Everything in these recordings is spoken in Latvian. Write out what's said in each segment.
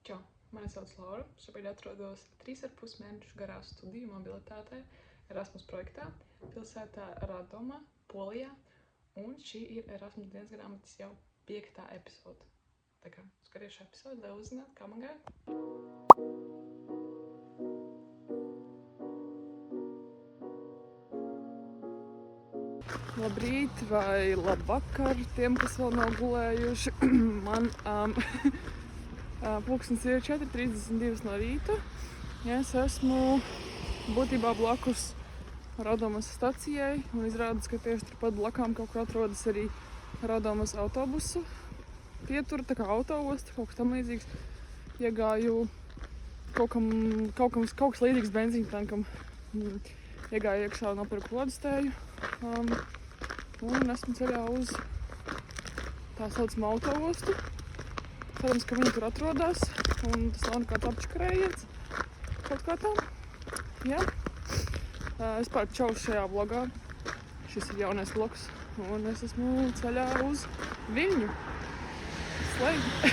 Čau, mani sauc Laura. Šobrīd atrodos 3,5 mēnešu garā studiju mobilitātē Erasmus projektā pilsētā Radoma, Polijā. Un šī ir Erasmus dienas grāmatas jau 5. epizode. Tā kā skaties šo epizodu, lai uzzinātu, kā man gāja. Labrīt vai labvakar tiem, kas vēl nav gulējuši. Man pulkstens ir 4:32 no rīta. Ja es esmu būtībā blakus Radomas stacijai, un izrādās, ka tieši turpat blakām kaut kur atrodas arī Radomas autobusu pietura, tā kā autoosta, kaut kas tam līdzīgs. Iegāju kaut kas līdzīgs benzīna tankam. Iegāju iekšā, nopirku lodastēju, un esmu ceļā uz tā saucamo autoostu. Cerams, ka viņi tur atrodas, un tas nav nekāds apčakarējiens. Kaut kā tā. Jā. Es pārčaušu šajā vlogā. Šis ir jaunais vlogs, un es esmu ceļā uz Viļņu. Slēgi.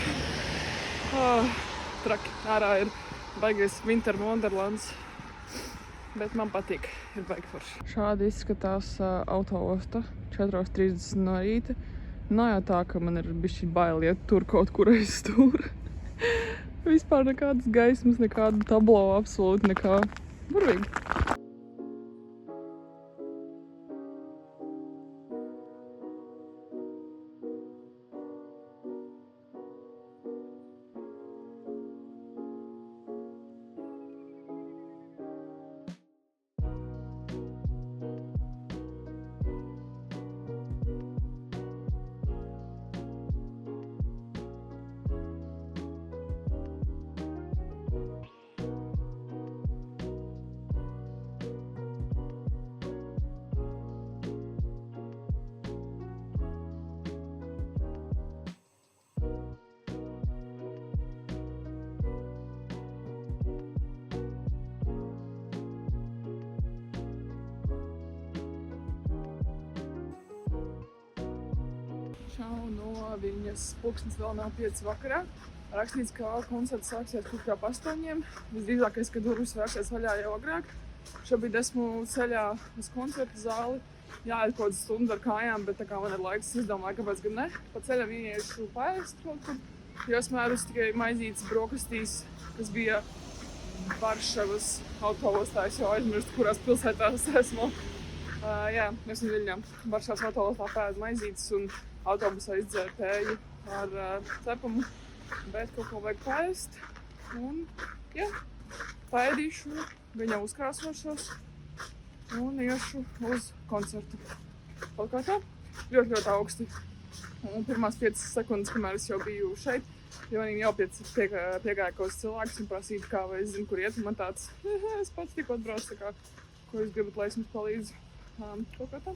Traki. Ārā ir baigais Winter Wonderlands. Bet man patīk, ir baigi forši. Šādi izskatās autoosta 4:30 no rīta. Nav jau tā, ka man ir bišķi bail iet tur kaut kur aiz stūra. Vispār nekādas gaismas, nekāda tablo, absolūti nekā. Burvīgi. Šau no Viļņas. Pulkstens vēl nav 5 vakarā. Rakstīts, ka koncerts sāksies kaut kā pa 8. Visdrīzākais, ka durvis vērsies vaļā jau agrāk. Šobrīd esmu ceļā uz koncertu zāli. Jāiet kaut kādu stundu ar kājām, bet tā kā man ir laiks, es domāju, kāpēc gan ne. Pa ceļam ieiešu paēst kaut kur, jo esmu ēdus tikai maizītes brokastīs, kas bija Varšavas autoostā. Es jau aizmirstu, kurās pilsētās esmu. Jā, esmu Viļņā. Varšavas autoostā pēdu maizītes un autobusā izdzēru tēju ar cepumu, bet kaut ko vajag paēst. Un, jā, paēdīšu, viņa uzkrāsošos un iešu uz koncertu. Kaut kā tā, ļoti augsti. Un pirmās 5 sekundes, kamēr es jau biju šeit, Jonīm jau piegāja kaut kāds cilvēks un prasīja, kā vai es zinu, kur iet. Un man tāds, es pats tikko atbraucu, tā kā, ko jūs gribat, lai es jums palīdzu. Kaut kā tā.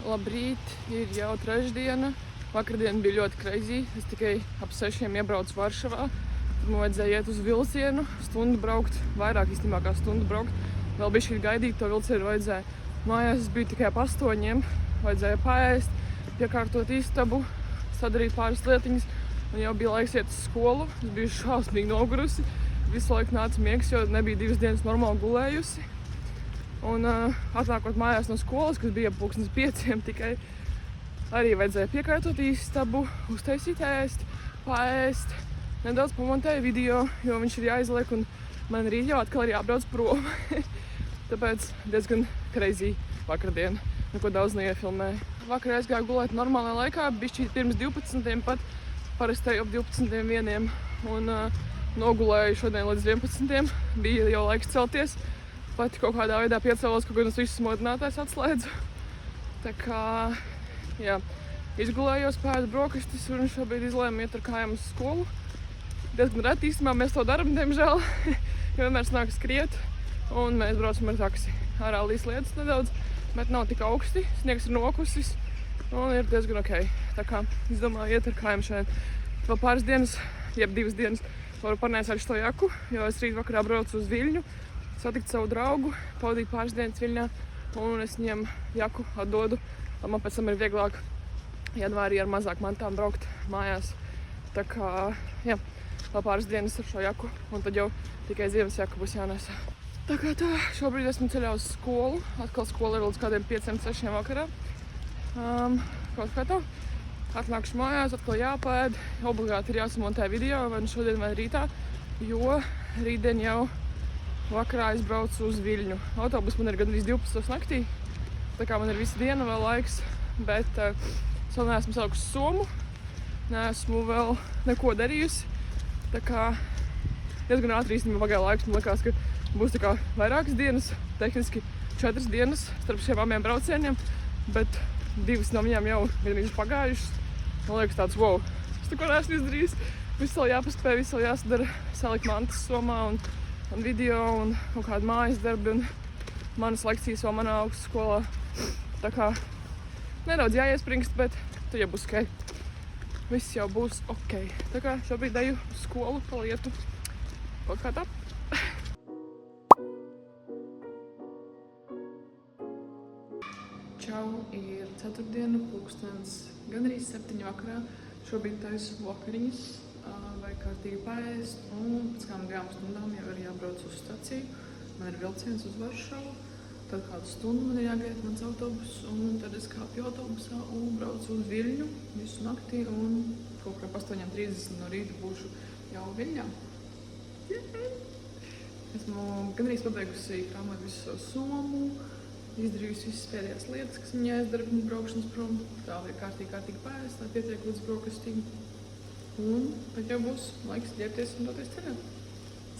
Labrīt, ir jau trešdiena. Vakardiena bija ļoti crazy. Es tikai ap 6 iebraucu Varšavā. Tad man vajadzēja iet uz vilcienu, stundu braukt, vairāk īstenībā kā stundu braukt. Vēl bišķi gaidīt to vilcienu vajadzēja. Mājās es biju tikai ap 8, vajadzēja paēst, piekārtot istabu, sadarīt pāris lietiņas. Un jau bija laiks iet uz skolu. Es biju šausmīgi nogurusi. Visu laiku nāca miegs, jo nebija 2 dienas normāli gulējusi. Un atnākot mājās no skolas, kas bija 5:00 tikai, arī vajadzēja piekārtot istabu, uztaisīt ēst, paēst. Nedaudz pamontēju video, jo viņš ir jāizliek un man rīt jau atkal ir jābrauc prom. Tāpēc diezgan crazy vakardiena. Neko daudz neiefilmēju. Vakarā aizgāju gulēt normālajā laikā, bišķīt pirms 12 pat, parasti ap 12:01 un nogulēju šodien līdz 11. Bija jau laiks celties. Pati kaut kādā veidā piecēlos, kaut kādas visas modinātājs atslēdzu. Tā kā, jā, izgulējos, pēdu brokastis un šobrīd izlēmu iet ar kājām uz skolu. Diezgan reti īstenībā mēs to daram, diemžēl, jo vienmēr sanāk skriet un mēs braucam ar taksi. Ārā līs lietas nedaudz, bet nav tik augsti, sniegs ir nokusis un ir diezgan ok. Tā kā es domāju iet ar kājām šeit. Vēl pāris dienas, jeb 2 dienas, varu parnēsāt šo jaku, jo es rīt vakarā braucu uz Viļņu, satikt savu draugu, pavadīt pāris dienas Viļņā un es viņiem jaku atdodu. Man pēc tam ir vieglāk janvārī ar mazāk mantām braukt mājās. Tā kā, jā, vēl pāris dienas ar šo jaku un tad jau tikai ziemas jaka būs jānesa. Tā kā tā, šobrīd esmu ceļā uz skolu. Atkal skola ir līdz kādiem 5-6 vakarā. Kaut kā tā. Atnākšu mājās, atkal jāpēd. Obligāti ir jāsamontē video, vai nu šodien vai rītā, jo rītdien jau vakarā es braucu uz Viļņu. Autobus man ir gandrīz 12 naktī, tā kā man ir visa diena vēl laiks, bet es vēl neesmu salikusi somu, neesmu vēl neko darījusi. Tā kā diezgan ātri īstenībā pagāja laiks, man likās, ka būs tā kā vairākas dienas, tehniski 4 dienas starp šiem abiem braucieniem, bet 2 no viņām jau vienīgi pagājušas. Man liekas tāds, wow, es neko neesmu izdarījis. Viss vēl jāpaspēj, viss vēl jāsadara, salikt mantas somā un video un kādu mājas darbi un manas lekcijas vēl manā augstskolā. Tā kā nedaudz jāiespringst, bet tad jau būs ok. Viss jau būs ok. Tā kā šobrīd eju uz skolu pa lietu. Kaut kā tā. Čau, ir ceturtdiena, pulkstens gandrīz 7 vakarā. Šobrīd taisu vakariņas, vai kārtīgi paēst, un pēc kādām 2 stundām jau ir jābrauc uz staciju. Man ir vilciens uz Varšavu, tad kādu stundu man ir jāgaida mans autobus, un tad es kāpju autobusā un braucu uz Viļņu visu naktī, un kaut kā 8:30 no rīta būšu jau Viļņā. Esmu gandrīz pabeigusi krāmēt visu savu somu, izdarījusi visas pēdējās lietas, kas man jāizdara pirms braukšanas prom. Tā ir kārtīgi paēst, lai pietiek līdz brokastīm. Un tad jau būs laiks ģērbties un doties ceļā.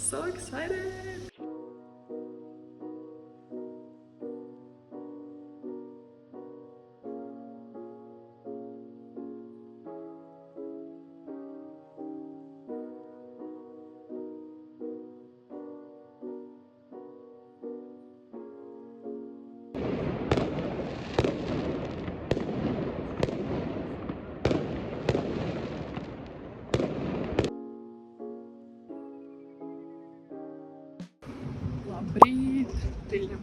So excited! Labrīt! Viļņa.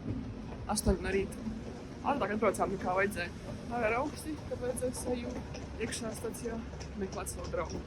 8 no rīta. Ātrāk atbraucām nekā vajadzēja. Ārā ir augsti, tad vajadzēja sajūt iekšā stacijā meklēt savu draugu.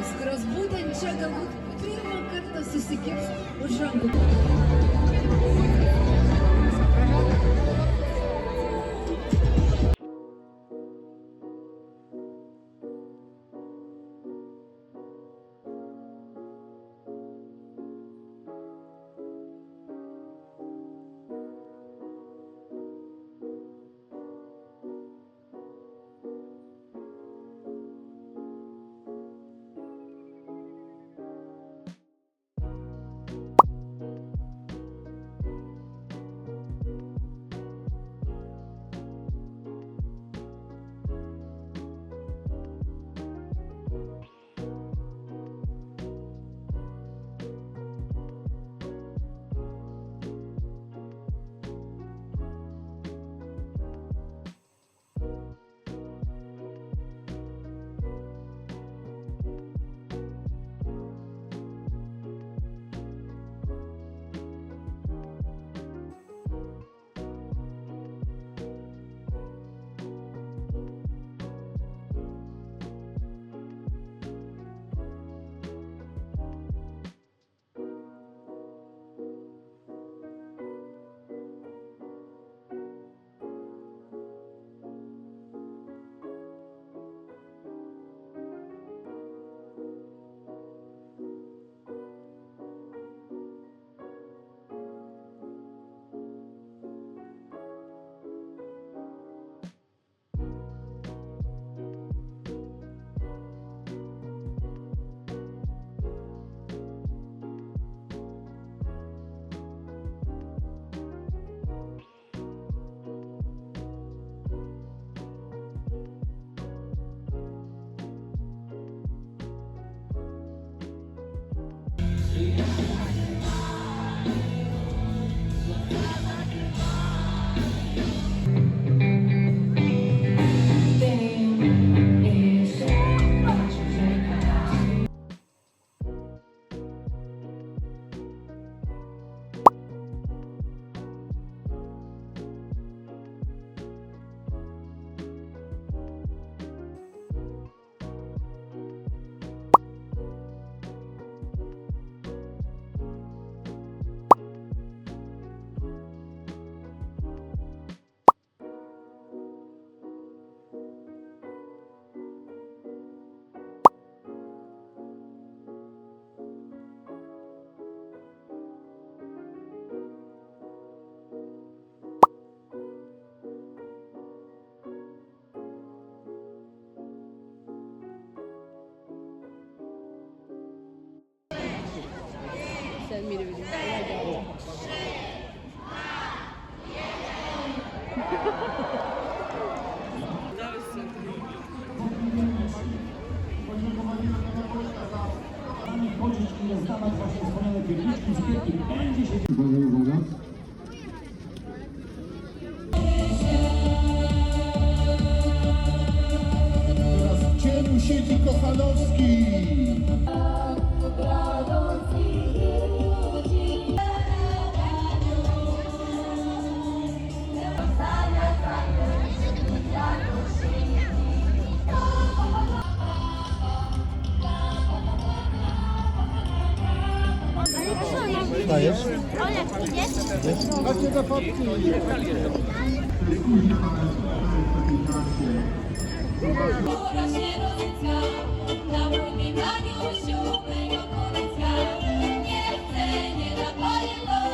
Скрозь буденчага фірма карта сисиків у жанку. Chodzić i rozdawać właśnie wspomniane pierniczki z wielkim będzie się... Uwaga. Teraz w cieniu siedzi Kochanowski. Dajesz? Olek, idziesz? Chodźcie do fotki. Pora się rozca, na mój Mariusiu, mego kolecka. Nie chcę, nie napowiem go.